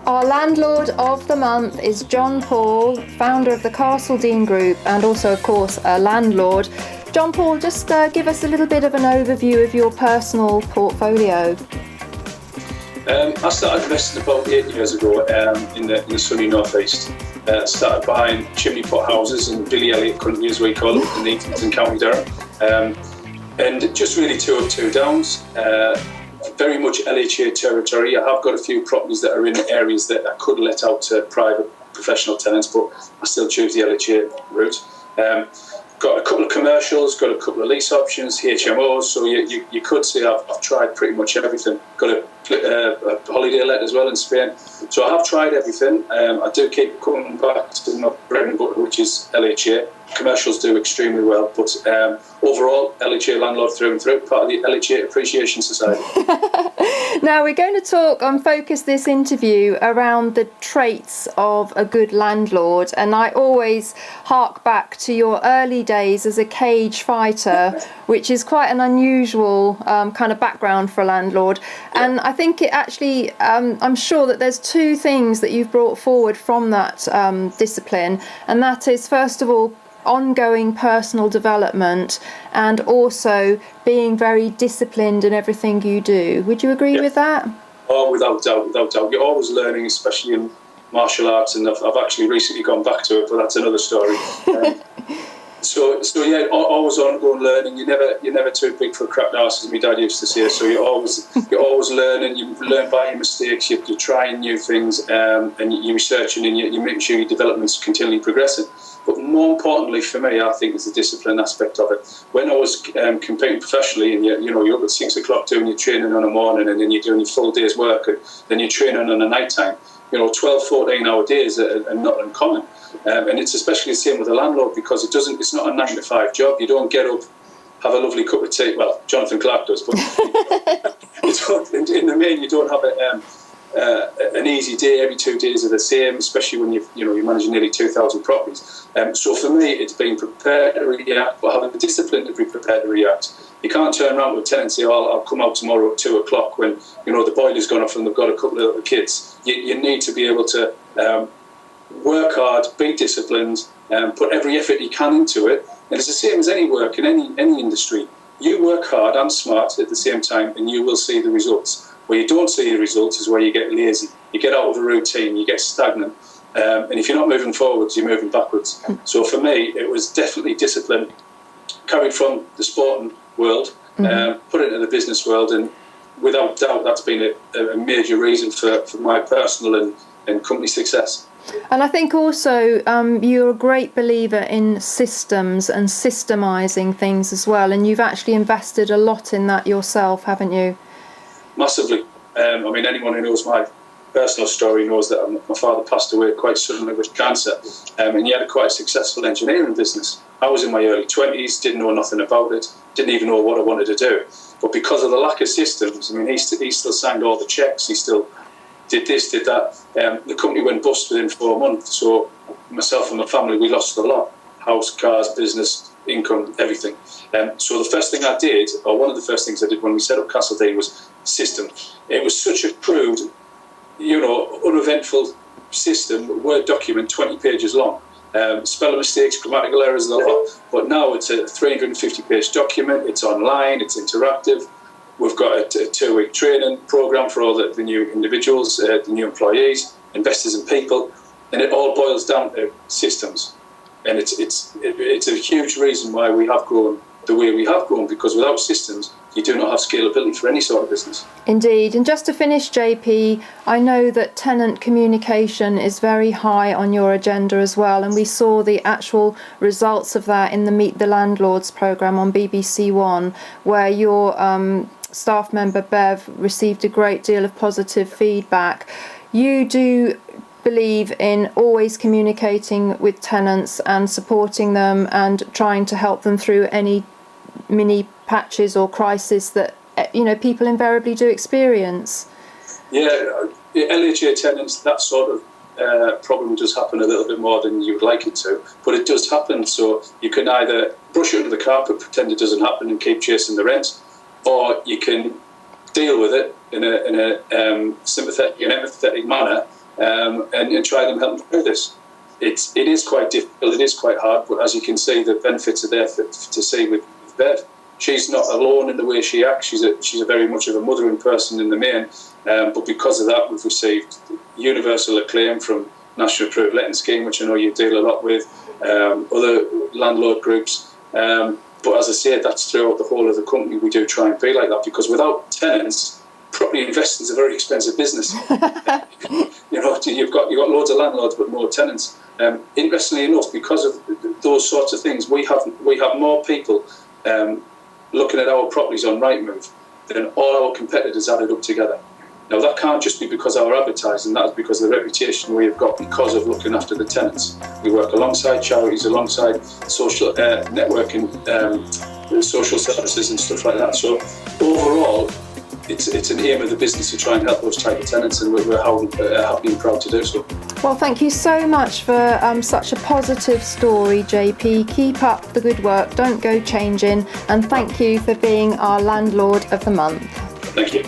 Our landlord of the month is John Paul, founder of the Castledene Group and also, of course, a landlord. John Paul, just give us a little bit of an overview of your personal portfolio. I started investing about 8 years ago in the sunny northeast. Started buying chimney pot houses in Billy Elliot country, as we call it, in Eatonton, County Durham. And just really two up, two downs. Very much LHA territory. I have got a few properties that are in areas that I could let out to private professional tenants, but I still choose the LHA route. Got a couple of commercials, got a couple of lease options, HMOs, so you could say I've tried pretty much everything. Got a holiday let as well in Spain. So I have tried everything. I do keep coming back to my bread and butter, which is LHA. Commercials do extremely well, but overall, LHA landlord through and through, part of the LHA Appreciation Society. Now, we're going to talk and focus this interview around the traits of a good landlord, and I always hark back to your early days as a cage fighter, which is quite an unusual kind of background for a landlord. And I think it actually, I'm sure that there's two things that you've brought forward from that discipline, and that is, first of all, ongoing personal development and also being very disciplined in everything you do. Would you agree with that? Oh, without doubt. You're always learning, especially in martial arts, and I've actually recently gone back to it, but that's another story. So yeah, always ongoing learning. You're never too big for crap arse, as my dad used to say. So you're always learning. You learn by your mistakes. You're trying new things, and you're researching, and you're making sure your development's continually progressing. But more importantly for me, I think, is the discipline aspect of it. When I was competing professionally, and you're up at 6 o'clock doing your training on a morning, and then you're doing your full day's work, and then you're training on a night time. 12, 14-hour days are not uncommon. And it's especially the same with a landlord, because it's not a 9-to-5 job. You don't get up, have a lovely cup of tea. Well, Jonathan Clark does, but in the main, you don't have an easy day. Every 2 days are the same, especially when you're managing nearly 2,000 properties. So for me, it's being prepared to react, but having the discipline to be prepared to react. You can't turn around with a tenant and say, I'll come out tomorrow at 2 o'clock when the boiler's gone off and they've got a couple of little kids. You need to be able to work hard, be disciplined, put every effort you can into it. And it's the same as any work in any industry. You work hard and smart at the same time, and you will see the results. Where you don't see the results is where you get lazy. You get out of a routine, you get stagnant. And if you're not moving forwards, you're moving backwards. So for me, it was definitely discipline, carried from the sporting world, put it into the business world, and without doubt, that's been a major reason for my personal and company success. And I think also you're a great believer in systems and systemising things as well, and you've actually invested a lot in that yourself, haven't you? Massively. Anyone who knows my personal story knows that my father passed away quite suddenly with cancer, and he had a quite successful engineering business. I was in my early 20s, didn't know nothing about it, didn't even know what I wanted to do. But because of the lack of systems, he still signed all the checks, he still did this, did that. The company went bust within 4 months, so myself and my family, we lost a lot. House, cars, business, income, everything. So the first thing I did, or one of the first things I did when we set up Castledene, was system. It was such a crude, uneventful system, Word document, 20 pages long. Spelling mistakes, grammatical errors, a lot. But now it's a 350-page document. It's online. It's interactive. We've got a 2-week training program for all the new individuals, the new employees, investors, and people, and it all boils down to systems. And it's a huge reason why we have grown the way we have grown, because without systems, you do not have scalability for any sort of business. Indeed. And just to finish, JP, I know that tenant communication is very high on your agenda as well, and we saw the actual results of that in the Meet the Landlords programme on BBC One, where your staff member Bev received a great deal of positive feedback. You do believe in always communicating with tenants and supporting them and trying to help them through any mini patches or crisis that people invariably do experience. Yeah, LHA tenants, that sort of problem does happen a little bit more than you would like it to, but it does happen. So you can either brush it under the carpet, pretend it doesn't happen and keep chasing the rent, or you can deal with it in a sympathetic and empathetic manner, and try and help them through this. It is quite difficult, it is quite hard, but as you can see, the benefits are there to see with Bev. She's not alone in the way she acts. She's a very much of a mothering person in the main, but because of that, we've received universal acclaim from National Approved Letting Scheme, which I know you deal a lot with, other landlord groups. But as I say, that's throughout the whole of the company. We do try and be like that, because without tenants, property investing is a very expensive business. You've got loads of landlords but more tenants. Interestingly enough, because of those sorts of things, we have more people looking at our properties on Rightmove than all our competitors added up together. Now, that can't just be because of our advertising, that is because of the reputation we have got because of looking after the tenants. We work alongside charities, alongside social networking, social services and stuff like that. So overall, it's an aim of the business to try and help those type of tenants, and we're happy and proud to do so. Well, thank you so much for such a positive story, JP. Keep up the good work, don't go changing, and thank you for being our Landlord of the Month. Thank you.